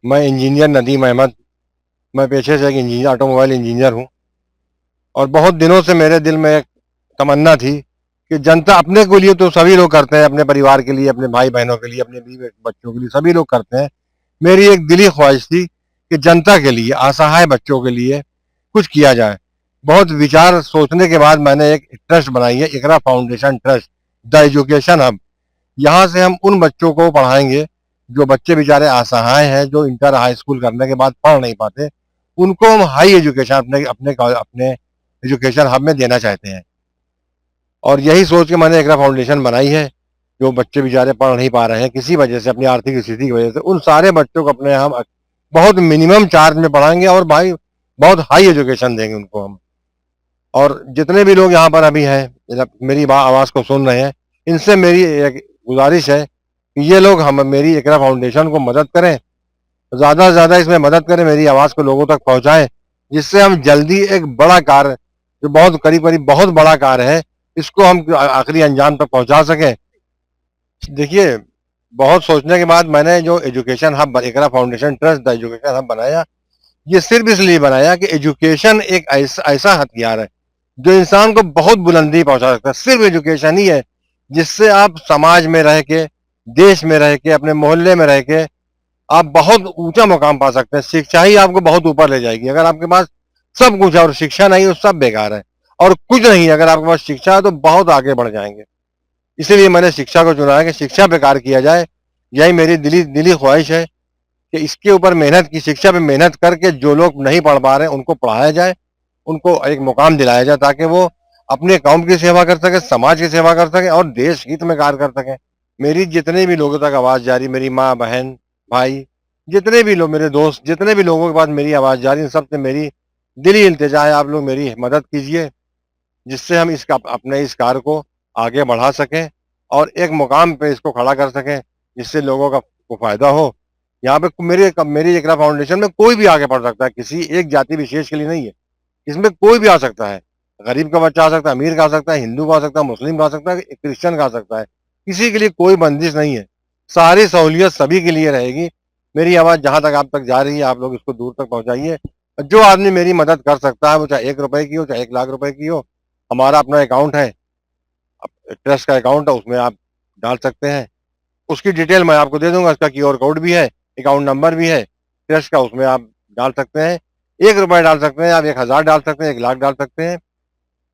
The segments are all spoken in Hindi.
मैं इंजीनियर नदीम अहमद। मैं पेशे से एक इंजीनियर, ऑटोमोबाइल इंजीनियर हूँ। और बहुत दिनों से मेरे दिल में एक तमन्ना थी कि जनता अपने के लिए तो सभी लोग करते हैं, अपने परिवार के लिए, अपने भाई बहनों के लिए, अपने बीवी बच्चों के लिए, सभी लोग करते हैं। मेरी एक दिली ख्वाहिश थी कि जनता के लिए, असहाय बच्चों के लिए कुछ किया जाए। बहुत विचार सोचने के बाद मैंने एक ट्रस्ट बनाई है, Iqra foundation trust, the education hub. यहाँ से हम उन बच्चों को पढ़ाएंगे जो बच्चे बेचारे असहाय हैं, जो इंटर हाई स्कूल करने के बाद पढ़ नहीं पाते। उनको हम हाई एजुकेशन अपने अपने अपने एजुकेशन हब में देना चाहते हैं। और यही सोच के मैंने एकरा फाउंडेशन बनाई है। जो बच्चे बेचारे पढ़ नहीं पा रहे हैं किसी वजह से, अपनी आर्थिक स्थिति की वजह से, उन सारे बच्चों को अपने हम बहुत मिनिमम चार्ज में पढ़ाएंगे और भाई बहुत हाई एजुकेशन देंगे उनको हम। और जितने भी लोग यहाँ पर अभी हैं, मेरी आवाज़ को सुन रहे हैं, इनसे मेरी एक गुजारिश है कि ये लोग हम मेरी एकरा फाउंडेशन को मदद करें, ज़्यादा से ज़्यादा इसमें मदद करें, मेरी आवाज़ को लोगों तक पहुँचाएं, जिससे हम जल्दी एक बड़ा कार्य, जो बहुत करीब करीब बहुत बड़ा कार्य है, इसको हम आखिरी अंजाम तक पहुँचा सकें। देखिए, बहुत सोचने के बाद मैंने जो एजुकेशन हब, एकरा foundation trust the education hub बनाया, ये सिर्फ इसलिए बनाया कि एजुकेशन एक ऐसा ऐसा हथियार है जो इंसान को बहुत बुलंदी पहुंचा सकता है। सिर्फ एजुकेशन ही है जिससे आप समाज में रह के, देश में रह के, अपने मोहल्ले में रह के आप बहुत ऊंचा मुकाम पा सकते हैं। शिक्षा ही आपको बहुत ऊपर ले जाएगी। अगर आपके पास सब कुछ है और शिक्षा नहीं, तो सब बेकार है। और कुछ नहीं, अगर आपके पास शिक्षा है तो बहुत आगे बढ़ जाएंगे। इसीलिए मैंने शिक्षा को चुना है कि शिक्षा पे कार्य किया जाए। यही मेरी दिली दिली ख्वाहिश है कि इसके ऊपर मेहनत की, शिक्षा पे मेहनत करके जो लोग नहीं पढ़ पा रहे हैं उनको पढ़ाया जाए, उनको एक मुकाम दिलाया जाए, ताकि वो अपने कौम की सेवा कर सके, समाज की सेवा कर सके और देश हित में कार्य कर सके। मेरी जितने भी लोगों तक आवाज जा रही, मेरी माँ, बहन, भाई, जितने भी लोग, मेरे दोस्त, जितने भी लोगों के पास मेरी आवाज जा रही है, सबसे मेरी दिली इल्तिजा है, आप लोग मेरी मदद कीजिए, जिससे हम इसका अपने इस कार्य को आगे बढ़ा सकें और एक मुकाम पे इसको खड़ा कर सकें, जिससे लोगों का को फायदा हो। यहाँ पे मेरी इकरा फाउंडेशन में कोई भी आगे बढ़ सकता है, किसी एक जाति विशेष के लिए नहीं है। इसमें कोई भी आ सकता है। गरीब का बच्चा आ सकता है, अमीर का आ सकता है, हिंदू का आ सकता है, मुस्लिम का आ सकता है, क्रिश्चियन का आ सकता है। किसी के लिए कोई बंदिश नहीं है। सारी सहूलियत सभी के लिए रहेगी। मेरी आवाज जहां तक आप तक जा रही है, आप लोग इसको दूर तक पहुंचाइए। जो आदमी मेरी मदद कर सकता है, वो चाहे 1 रुपए की हो, चाहे 1 लाख रुपए की हो, हमारा अपना अकाउंट है, ट्रस्ट का अकाउंट है, उसमें आप डाल सकते हैं। उसकी डिटेल मैं आपको दे दूंगा, उसका क्यूआर कोड भी है, अकाउंट नंबर भी है ट्रस्ट का, उसमें आप डाल सकते हैं। 1 रुपए डाल सकते हैं, आप 1,000 डाल सकते हैं, 1 लाख डाल सकते हैं।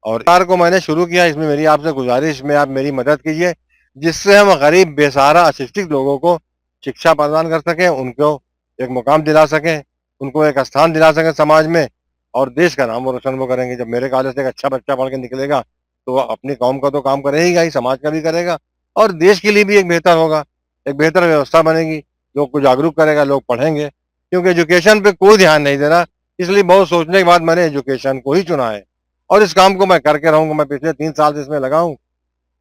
और कार को मैंने शुरू किया, इसमें मेरी आपसे गुजारिश में आप मेरी मदद कीजिए, जिससे हम गरीब, बेसहारा, अशिक्षित लोगों को शिक्षा प्रदान कर सकें, उनको एक मुकाम दिला सकें, उनको एक स्थान दिला सकें समाज में, और देश का नाम वो रोशन वो करेंगे। जब मेरे कॉलेज से एक अच्छा बच्चा पढ़ के निकलेगा तो वो अपनी कौम का तो काम करेगा ही, समाज का भी करेगा और देश के लिए भी एक बेहतर होगा, एक बेहतर व्यवस्था बनेगी। लोग को जागरूक करेगा, लोग पढ़ेंगे, क्योंकि एजुकेशन पे कोई ध्यान नहीं दे रहा। इसलिए बहुत सोचने के बाद मैंने एजुकेशन को ही चुना है और इस काम को मैं करके रहूंगा। मैं पिछले 3 साल से इसमें लगा हूँ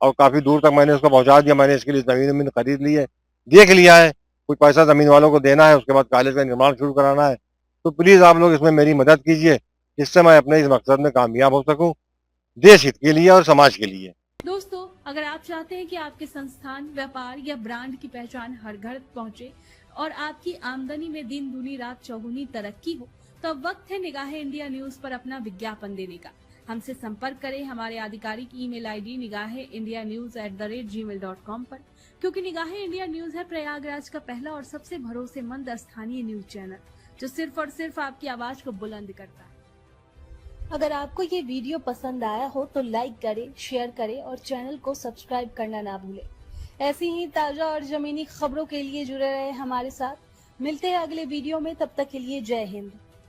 और काफी दूर तक मैंने उसको पहुंचा दिया। मैंने इसके लिए जमीन वमीन खरीद ली है, देख लिया है, कुछ पैसा जमीन वालों को देना है, उसके बाद कॉलेज का निर्माण शुरू कराना है। तो प्लीज आप लोग इसमें मेरी मदद कीजिए, जिससे मैं अपने इस मकसद में कामयाब हो सकूं, देश हित के लिए और समाज के लिए। दोस्तों, अगर आप चाहते हैं कि आपके संस्थान, व्यापार या ब्रांड की पहचान हर घर पहुंचे और आपकी आमदनी में दिन दूनी रात चौगुनी तरक्की हो, तो अब वक्त है निगाहे इंडिया न्यूज पर अपना विज्ञापन देने का। हमसे संपर्क करें हमारे आधिकारिक ईमेल आईडी nigahe-india-news@gmail.com पर, क्योंकि निगाहे इंडिया न्यूज है प्रयागराज का पहला और सबसे भरोसेमंद स्थानीय न्यूज चैनल, जो सिर्फ और सिर्फ आपकी आवाज को बुलंद करता है। अगर आपको ये वीडियो पसंद आया हो तो लाइक करें, शेयर करें और चैनल को सब्सक्राइब करना ना भूलें। ऐसी ही ताजा और जमीनी खबरों के लिए जुड़े रहे हमारे साथ। मिलते हैं अगले वीडियो में, तब तक के लिए जय हिंद।